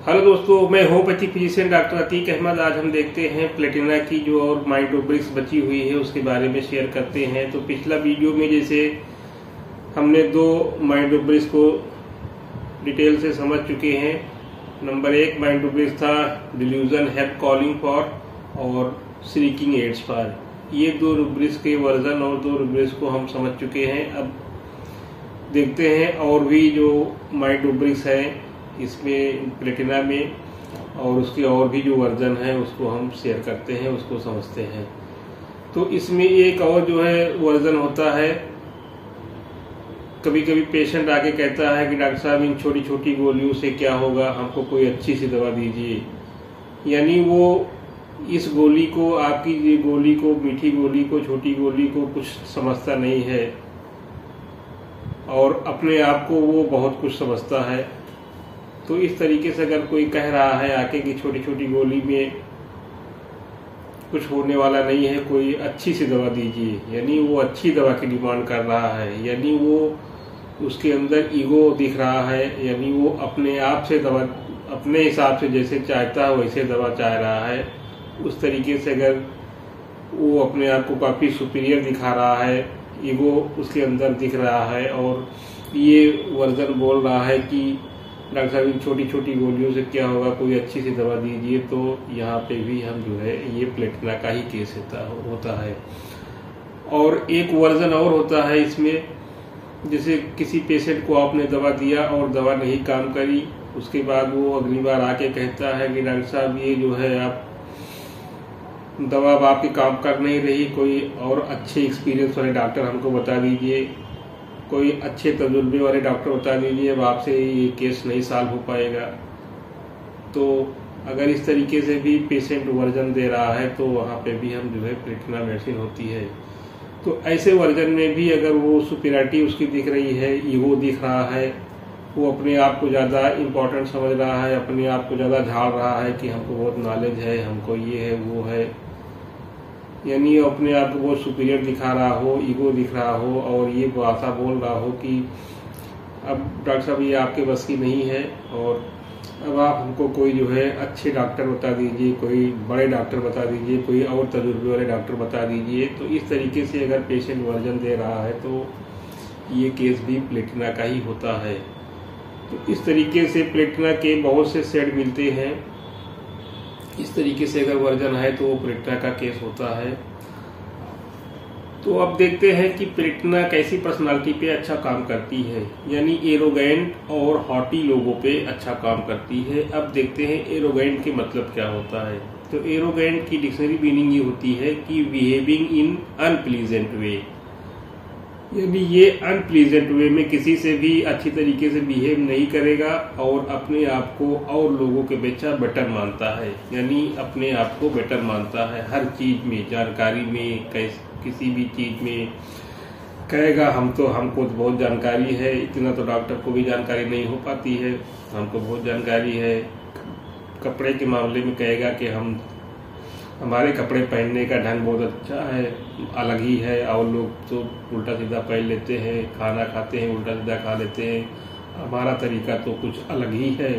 Hello दोस्तों, मैं homeopathic physician doctor Atiq Ahmed. आज हम देखते हैं प्लेटिना की जो और माइटोब्रिक्स बची हुई है उसके बारे में शेयर करते हैं। तो पिछला वीडियो में जैसे हमने दो माइटोब्रिक्स को डिटेल से समझ चुके हैं। नंबर 1 माइटोब्रिक्स था डिल्यूजन हेल्प कॉलिंग फॉर और श्रीकिंग एड्स फॉर। ये दो रूब्रिक्स के वर्जन और दो रूब्रिक्स को हम समझ चुके हैं। अब देखते हैं और भी जो माइटोब्रिक्स है इसमें प्लेटिना में, और उसके और भी जो वर्जन है उसको हम शेयर करते हैं, उसको समझते हैं। तो इसमें एक और जो है वर्जन होता है, कभी कभी पेशेंट आके कहता है कि डॉक्टर साहब इन छोटी छोटी गोलियों से क्या होगा, हमको कोई अच्छी सी दवा दीजिए। यानी वो इस गोली को, आपकी ये गोली को, मीठी गोली को, छोटी गोली को कुछ समझता नहीं है और अपने आप को वो बहुत कुछ समझता है। तो इस तरीके से अगर कोई कह रहा है आके कि छोटी छोटी गोली में कुछ होने वाला नहीं है, कोई अच्छी सी दवा दीजिए, यानी वो अच्छी दवा की डिमांड कर रहा है, यानी वो उसके अंदर ईगो दिख रहा है, यानी वो अपने आप से दवा, अपने हिसाब से जैसे चाहता है वैसे दवा चाह रहा है। उस तरीके से अगर वो अपने आप को काफ़ी सुपीरियर दिखा रहा है, ईगो उसके अंदर दिख रहा है और ये वर्जन बोल रहा है कि डॉक्टर साहब इन छोटी छोटी गोलियों से क्या होगा, कोई अच्छी सी दवा दीजिए, तो यहाँ पे भी हम जो है ये प्लेटिना का ही केस होता है। और एक वर्जन और होता है इसमें, जैसे किसी पेशेंट को आपने दवा दिया और दवा नहीं काम करी, उसके बाद वो अगली बार आके कहता है कि डॉक्टर साहब ये जो है आप दवा अब आपके काम कर नहीं रही, कोई और अच्छे एक्सपीरियंस वाले डॉक्टर हमको बता दीजिए, कोई अच्छे तजुर्बे वाले डॉक्टर बता दीजिए, अब आपसे ये केस नहीं सॉल्व हो पाएगा। तो अगर इस तरीके से भी पेशेंट वर्जन दे रहा है तो वहाँ पे भी हम जो है प्लेटिना मेडिसिन होती है। तो ऐसे वर्जन में भी अगर वो सुपीरियरिटी उसकी दिख रही है, ईगो दिख रहा है, वो अपने आप को ज़्यादा इम्पोर्टेंट समझ रहा है, अपने आप को ज़्यादा झाड़ रहा है कि हमको बहुत नॉलेज है, हमको ये है वो है, यानी अपने आप को बहुत सुपीरियर दिखा रहा हो, ईगो दिख रहा हो और ये बात बोल रहा हो कि अब डॉक्टर साहब ये आपके बस की नहीं है और अब आप हमको कोई जो है अच्छे डॉक्टर बता दीजिए, कोई बड़े डॉक्टर बता दीजिए, कोई और तजुर्बे वाले डॉक्टर बता दीजिए। तो इस तरीके से अगर पेशेंट वर्जन दे रहा है तो ये केस भी प्लेटिना का ही होता है। तो इस तरीके से प्लेटिना के बहुत से सेट मिलते हैं। इस तरीके से अगर वर्जन है तो वो प्लेटिना का केस होता है। तो अब देखते हैं कि प्लेटिना कैसी पर्सनालिटी पे अच्छा काम करती है, यानी एरोगेंट और हॉटी लोगों पे अच्छा काम करती है। अब देखते हैं एरोगेंट के मतलब क्या होता है। तो एरोगेंट की डिक्शनरी मीनिंग ये होती है कि बिहेविंग इन अनप्लीजेंट वे, यानी ये अनप्लीजेंट वे में किसी से भी अच्छी तरीके से बिहेव नहीं करेगा और अपने आप को और लोगों के अपेक्षा बेटर मानता है, यानी अपने आप को बेटर मानता है हर चीज में, जानकारी में, किसी भी चीज में कहेगा हमको तो बहुत जानकारी है, इतना तो डॉक्टर को भी जानकारी नहीं हो पाती है, हमको बहुत जानकारी है। कपड़े के मामले में कहेगा कि हमारे कपड़े पहनने का ढंग बहुत अच्छा है, अलग ही है, और लोग तो उल्टा सीधा पहन लेते हैं, खाना खाते हैं उल्टा सीधा खा लेते हैं, हमारा तरीका तो कुछ अलग ही है।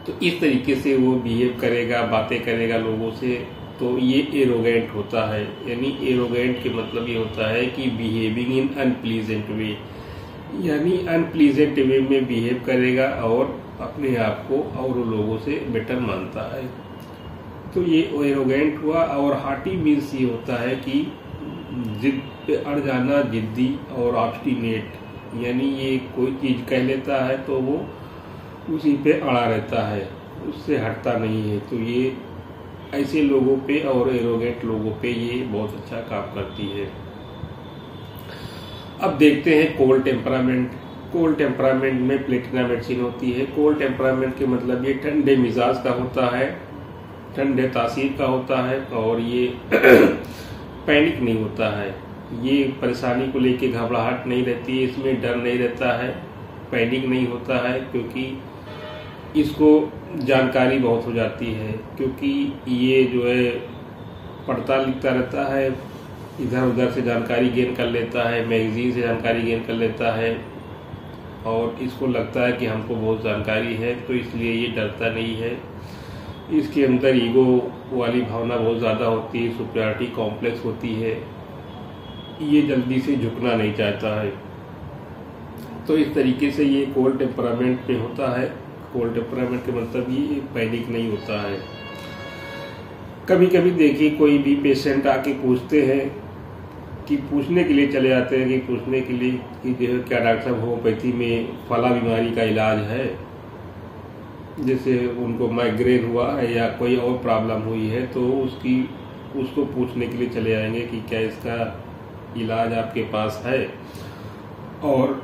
तो इस तरीके से वो बिहेव करेगा, बातें करेगा लोगों से, तो ये एरोगेंट होता है। यानी एरोगेंट के मतलब ये होता है कि बिहेविंग इन अनप्लीजेंट वे, यानी अनप्लीजेंट वे में बिहेव करेगा और अपने आप को और लोगों से बेटर मानता है। तो ये एरोगेंट हुआ। और हार्टी मीन्स ये होता है कि जिद पे अड़ जाना, जिद्दी और ऑब्स्टिनेट, यानी ये कोई चीज कह लेता है तो वो उसी पे अड़ा रहता है, उससे हटता नहीं है। तो ये ऐसे लोगों पे और एरोगेंट लोगों पे ये बहुत अच्छा काम करती है। अब देखते हैं कोल्ड टेम्परामेंट। कोल्ड टेम्परामेंट में प्लेटिना मेडिसिन होती है। कोल्ड टेम्परामेंट के मतलब ये ठंडे मिजाज का होता है, ठंडे तासीर का होता है और ये पैनिक नहीं होता है, ये परेशानी को लेके घबराहट नहीं रहती है, इसमें डर नहीं रहता है, पैनिक नहीं होता है, क्योंकि इसको जानकारी बहुत हो जाती है, क्योंकि ये जो है पढ़ता लिखता रहता है, इधर उधर से जानकारी गेन कर लेता है, मैगजीन से जानकारी गेन कर लेता है, और इसको लगता है कि हमको बहुत जानकारी है, तो इसलिए ये डरता नहीं है। इसके अंदर ईगो वाली भावना बहुत ज़्यादा होती है, सुपीरियरिटी कॉम्प्लेक्स होती है, ये जल्दी से झुकना नहीं चाहता है। तो इस तरीके से ये कोल्ड टेम्परामेंट पे होता है। कोल्ड टेम्परामेंट के मतलब ये पैनिक नहीं होता है। कभी कभी देखिए कोई भी पेशेंट आके पूछते हैं कि पूछने के लिए चले जाते हैं कि पूछने के लिए कि जो है क्या डॉक्टर साहब होम्योपैथी में फला बीमारी का इलाज है, जैसे उनको माइग्रेन हुआ है या कोई और प्रॉब्लम हुई है, तो उसको पूछने के लिए चले आएंगे कि क्या इसका इलाज आपके पास है, और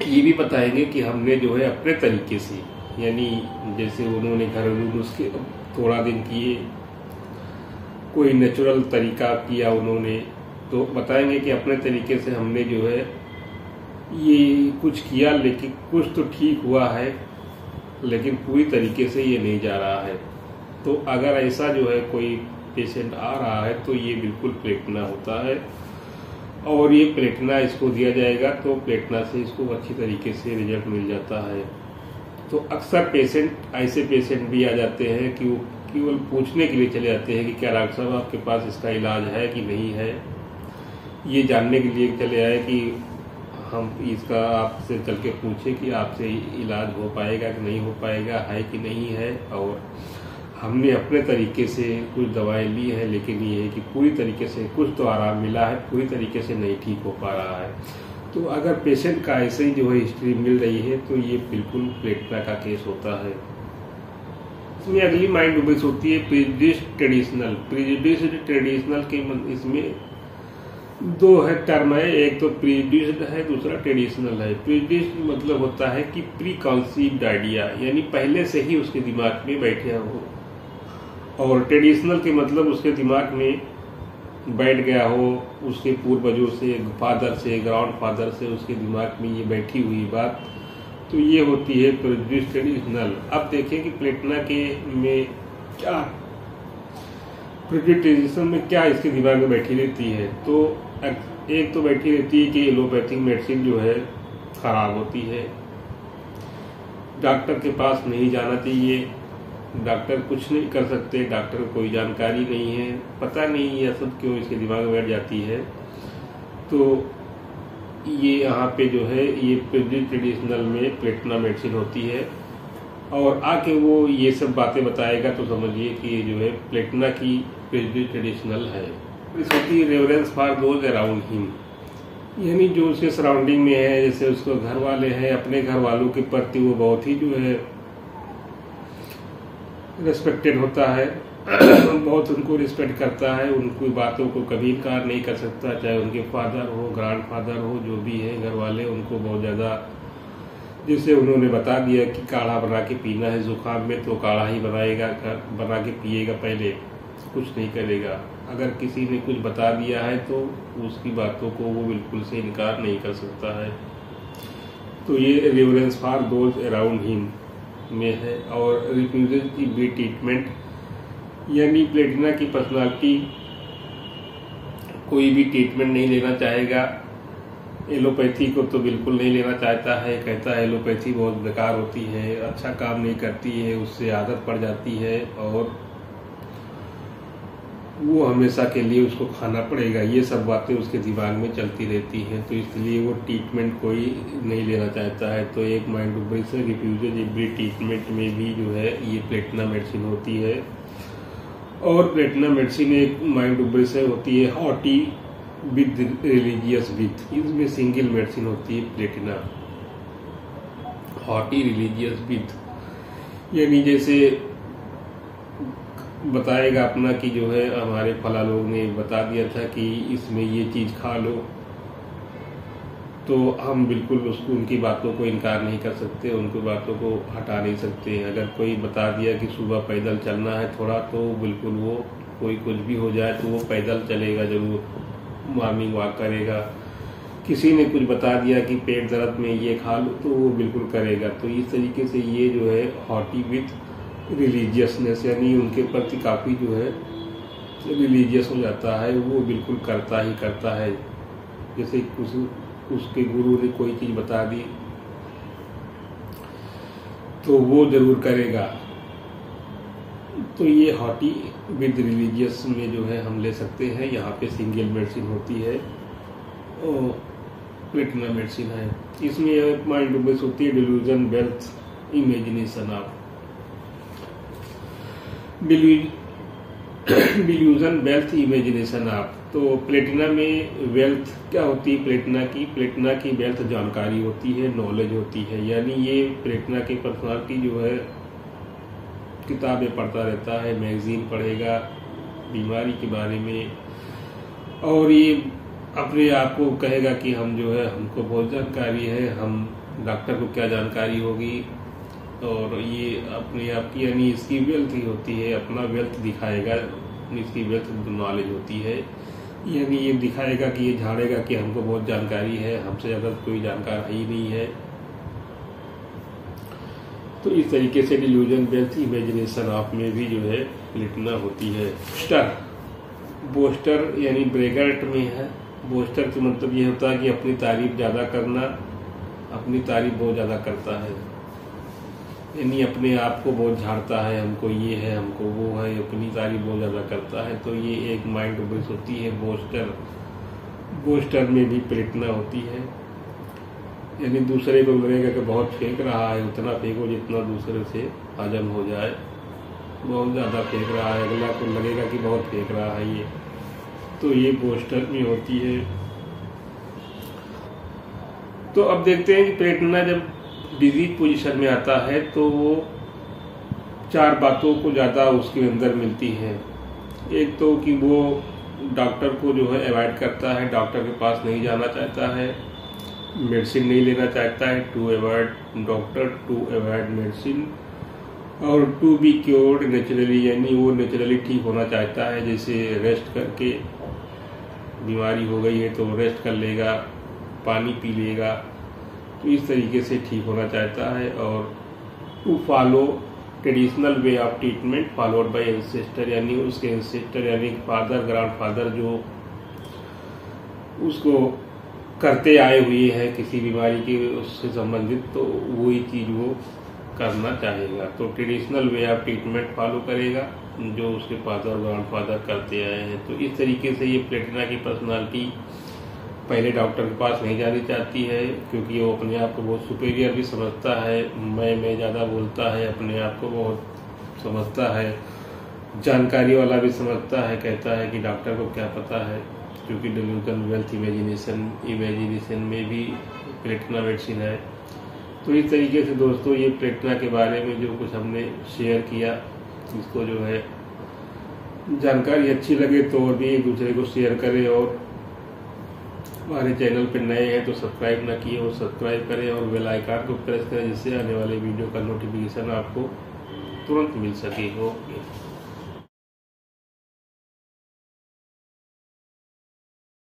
ये भी बताएंगे कि हमने जो है अपने तरीके से, यानी जैसे उन्होंने घरेलू नुस्खे थोड़ा दिन किए, कोई नेचुरल तरीका किया उन्होंने, तो बताएंगे कि अपने तरीके से हमने जो है ये कुछ किया, लेकिन कुछ तो ठीक हुआ है, लेकिन पूरी तरीके से ये नहीं जा रहा है। तो अगर ऐसा जो है कोई पेशेंट आ रहा है तो ये बिल्कुल प्लेटिना होता है, और ये प्लेटिना इसको दिया जाएगा, तो प्लेटिना से इसको अच्छी तरीके से रिजल्ट मिल जाता है। तो अक्सर पेशेंट, ऐसे पेशेंट भी आ जाते हैं कि वो केवल पूछने के लिए चले जाते हैं कि क्या डॉक्टर साहब आपके पास इसका इलाज है कि नहीं है, ये जानने के लिए चले आए कि हम इसका आपसे चल के पूछे कि आपसे इलाज हो पाएगा कि नहीं हो पाएगा, है कि नहीं है। और हमने अपने तरीके से कुछ दवाएं ली है, लेकिन ये है कि पूरी तरीके से कुछ तो आराम मिला है, पूरी तरीके से नहीं ठीक हो पा रहा है। तो अगर पेशेंट का ऐसे ही जो है हिस्ट्री मिल रही है, तो ये बिल्कुल प्लेटिना का केस होता है। इसमें अगली माइंड ओबेस होती है प्रेजुडिस्ड ट्रेडिशनल। प्रेजुडिस्ड ट्रेडिशनल के इसमें दो है टर्म है, एक तो प्रेजुडिस्ड है, दूसरा ट्रेडिशनल है। प्रेजुडिस्ड मतलब होता है कि प्री कॉन्सीव्ड आइडिया, यानी पहले से ही उसके दिमाग में बैठे हो, और ट्रेडिशनल के मतलब उसके दिमाग में बैठ गया हो, उसके पूर्वजों से, फादर से, ग्राउंड फादर से उसके दिमाग में ये बैठी हुई बात, तो ये होती है प्रेजुडिस्ड ट्रेडिशनल। अब देखिए कि प्लेटिना के में क्या, प्रेजुडिस्ड ट्रेडिशनल में क्या इसके दिमाग में बैठी रहती है। तो एक तो बैठी रहती है कि एलोपैथिक मेडिसिन जो है खराब होती है, डॉक्टर के पास नहीं जाना चाहिए, डॉक्टर कुछ नहीं कर सकते, डॉक्टर को कोई जानकारी नहीं है, पता नहीं यह सब क्यों इसके दिमाग में बैठ जाती है। तो ये यहाँ पे जो है ये प्रेजुडिस्ड ट्रेडिशनल में प्लेटिना मेडिसिन होती है, और आके वो ये सब बातें बताएगा, तो समझिए कि ये जो है प्लेटिना की प्रेजुडिस्ड ट्रेडिशनल है। इस होती है reverence for those around him, यानी जो उसके सराउंडिंग में है, जैसे उसको घर वाले हैं, अपने घर वालों के प्रति वो बहुत ही जो है रिस्पेक्टेड होता है, बहुत उनको रिस्पेक्ट करता है, उनकी बातों को कभी इनकार नहीं कर सकता, चाहे उनके फादर हो, ग्रैंड फादर हो, जो भी है घर वाले, उनको बहुत ज़्यादा, जिससे उन्होंने बता दिया कि काढ़ा बना के पीना है जुकाम में, तो काढ़ा ही बना के पिएगा, पहले कुछ नहीं करेगा। अगर किसी ने कुछ बता दिया है तो उसकी बातों को वो बिल्कुल से इनकार नहीं कर सकता है। तो ये reverence for those around him में है। और रिफ्यूजेस की बी ट्रीटमेंट, यानी प्लेटिना की पर्सनालिटी कोई भी ट्रीटमेंट नहीं लेना चाहेगा, एलोपैथी को तो बिल्कुल नहीं लेना चाहता है, कहता है एलोपैथी बहुत बेकार होती है, अच्छा काम नहीं करती है, उससे आदत पड़ जाती है, और वो हमेशा के लिए उसको खाना पड़ेगा, ये सब बातें उसके दिमाग में चलती रहती हैं। तो इसलिए वो ट्रीटमेंट कोई नहीं लेना चाहता है। तो एक माइंड ओबेस है, रिफ्यूजल एवरी ट्रीटमेंट में भी जो है ये प्लेटिना मेडिसिन होती है। और प्लेटिना मेडिसिन एक माइंड ओबेस है होती है हॉटी विद रिलीजियस विथ, इसमें सिंगल मेडिसिन होती है प्लेटिना, हॉटी रिलीजियस विथ, यानी जैसे बताएगा अपना कि जो है हमारे फला लोग ने बता दिया था कि इसमें ये चीज़ खा लो, तो हम बिल्कुल उसको, उनकी बातों को इनकार नहीं कर सकते, उनकी बातों को हटा नहीं सकते। अगर कोई बता दिया कि सुबह पैदल चलना है थोड़ा, तो बिल्कुल वो, कोई कुछ भी हो जाए तो वो पैदल चलेगा जरूर, मॉर्निंग वॉक करेगा। किसी ने कुछ बता दिया कि पेट दर्द में ये खा लो, तो वो बिल्कुल करेगा। तो इस तरीके से ये जो है हॉटी विथ रिलीजियसनेस, यानी उनके प्रति काफ़ी जो है रिलीजियस हो जाता है, वो बिल्कुल करता ही करता है। जैसे कुछ उसके गुरु ने कोई चीज़ बता दी तो वो जरूर करेगा। तो ये हॉटी विद रिलीजियस में जो है हम ले सकते हैं। यहाँ पे सिंगल मेडिसिन होती है और प्लेटिना मेडिसिन है। इसमें माइंड बेस होती है delusion, wealth, imagination of delusion, wealth, imagination of. तो प्लेटिना में वेल्थ क्या होती है? प्लेटिना की वेल्थ जानकारी होती है, नॉलेज होती है। यानी ये प्लेटिना की पर्सनालिटी जो है किताबें पढ़ता रहता है, मैगजीन पढ़ेगा बीमारी के बारे में, और ये अपने आप को कहेगा कि हम जो है हमको बहुत जानकारी है, हम डॉक्टर को क्या जानकारी होगी। और ये अपने आप की यानी इसकी वेल्थ ही होती है, अपना वेल्थ दिखाएगा, इसकी वेल्थ नॉलेज होती है। यानी ये दिखाएगा कि ये झाड़ेगा कि हमको बहुत जानकारी है, हमसे ज़्यादा कोई जानकार ही नहीं है। तो इस तरीके से डिल्यूजन, वेल्थ, इमेजिनेशन ऑफ में भी जो है प्लेटिना होती है। बोस्टर यानी ब्रेगर्ट में है। बोस्टर का मतलब ये होता है कि अपनी तारीफ ज़्यादा करना, अपनी तारीफ बहुत ज़्यादा करता है, यानी अपने आप को बहुत झाड़ता है, हमको ये है, हमको वो है, अपनी तारीफ बहुत ज़्यादा करता है। तो ये एक माइंड बेस होती है बोस्टर में भी प्लेटिना होती है। यानी दूसरे को लगेगा कि बहुत फेंक रहा है, उतना फेंको जितना दूसरे से हजम हो जाए। बहुत ज़्यादा फेंक रहा है, अगला को लगेगा कि बहुत फेंक रहा है ये। तो ये बोस्टर में होती है। तो अब देखते हैं कि प्लेटिना जब डिजीज पोजीशन में आता है तो वो 4 बातों को ज़्यादा उसके अंदर मिलती है। एक तो कि वो डॉक्टर को जो है अवॉइड करता है, डॉक्टर के पास नहीं जाना चाहता है, मेडिसिन नहीं लेना चाहता है, to avoid doctor, to avoid medicine, और टू बी क्योर्ड नेचुरली, यानी वो नेचुरली ठीक होना चाहता है। जैसे रेस्ट करके बीमारी हो गई है तो रेस्ट कर लेगा, पानी पी लेगा, तो इस तरीके से ठीक होना चाहता है। और to follow traditional way of treatment followed by ancestor, यानी उसके एंसेस्टर यानी फादर, ग्रैंडफादर जो उसको करते आए हुए हैं किसी बीमारी के उससे संबंधित, तो वही चीज़ वो करना चाहेगा। तो traditional way of treatment follow करेगा जो उसके फादर ग्रैंडफादर करते आए हैं। तो इस तरीके से ये प्लेटिना की पर्सनालिटी पहले डॉक्टर के पास नहीं जानी चाहती है, क्योंकि वो अपने आप को बहुत सुपीरियर भी समझता है, मैं ज़्यादा बोलता है, अपने आप को बहुत समझता है, जानकारी वाला भी समझता है, कहता है कि डॉक्टर को क्या पता है। क्योंकि डिल्यूजन, वेल्थ, इमेजिनेशन में भी प्लेटिना मेडिसिन है। तो इस तरीके से दोस्तों ये प्लेटिना के बारे में जो कुछ हमने शेयर किया, इसको जो है जानकारी अच्छी लगे तो और भी एक दूसरे को शेयर करें, और हमारे चैनल पर नए हैं तो सब्सक्राइब ना किए और सब्सक्राइब करें और बेल आइकन को प्रेस करें, जिससे आने वाले वीडियो का नोटिफिकेशन आपको तुरंत मिल सके। ओके।